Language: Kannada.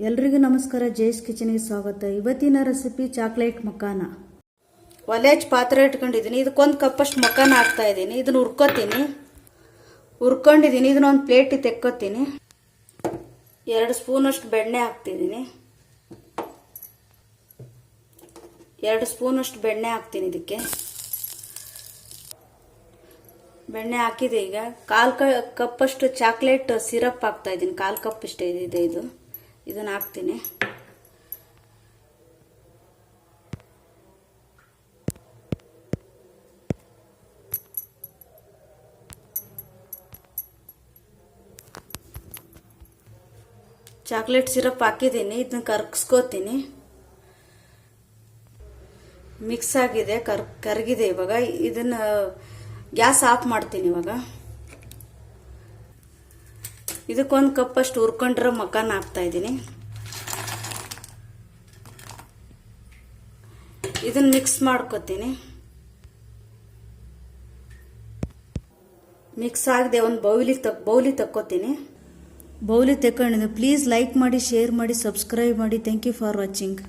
ಎಲ್ರಿಗೂ ನಮಸ್ಕಾರ. ಜೇಸ್ ಕಿಚನ್ಗೆ ಸ್ವಾಗತ. ಇವತ್ತಿನ ರೆಸಿಪಿ ಚಾಕ್ಲೇಟ್ ಮಕಾನ. ಒಲೆ ಪಾತ್ರೆ ಇಟ್ಕೊಂಡಿದ್ದೀನಿ. ಇದಕ್ಕೊಂದು ಕಪ್ಪಷ್ಟು ಮಕಾನ ಹಾಕ್ತಾ ಇದ್ದೀನಿ. ಇದನ್ನ ಹುರ್ಕೊಂಡಿದ್ದೀನಿ. ಇದನ್ನ ಒಂದು ಪ್ಲೇಟಿಗೆ ತೆಕ್ಕೋತೀನಿ. 2 ಸ್ಪೂನಷ್ಟು ಬೆಣ್ಣೆ ಹಾಕ್ತಿದ್ದೀನಿ. 2 ಸ್ಪೂನಷ್ಟು ಬೆಣ್ಣೆ ಹಾಕ್ತೀನಿ. ಇದಕ್ಕೆ ಬೆಣ್ಣೆ ಹಾಕಿದೆ. ಈಗ 1/4 ಕಪ್ಪಷ್ಟು ಚಾಕ್ಲೇಟ್ ಸಿರಪ್ ಹಾಕ್ತಾ ಇದ್ದೀನಿ. 1/4 ಕಪ್ ಇಷ್ಟ ಇದೆ ಇದು. ಇದನ್ನ ಹಾಕ್ತೀನಿ. ಚಾಕ್ಲೇಟ್ ಸಿರಪ್ ಹಾಕಿದ್ದೀನಿ. ಇದನ್ನ ಕರಗಿಸ್ಕೋತೀನಿ. ಮಿಕ್ಸ್ ಆಗಿದೆ, ಕರಗಿದೆ. ಇವಾಗ ಇದನ್ನ ಗ್ಯಾಸ್ ಆಫ್ ಮಾಡ್ತೀನಿ. ಇವಾಗ ಇದಕ್ಕೊಂದು ಕಪ್ಪಷ್ಟು ಹುರ್ಕೊಂಡಿರೋ ಮಕಾನ ಹಾಕ್ತಾ ಇದ್ದೀನಿ. ಇದನ್ನ ಮಿಕ್ಸ್ ಮಾಡ್ಕೋತೀನಿ. ಮಿಕ್ಸ್ ಆಗದೆ ಒಂದು ಬೌಲಿ ತಕ್ಕೋತೀನಿ. ಬೌಲಿ ತಗೊಂಡಿದ್ದು. ಪ್ಲೀಸ್ ಲೈಕ್ ಮಾಡಿ, ಶೇರ್ ಮಾಡಿ, ಸಬ್ಸ್ಕ್ರೈಬ್ ಮಾಡಿ. Thank you for watching.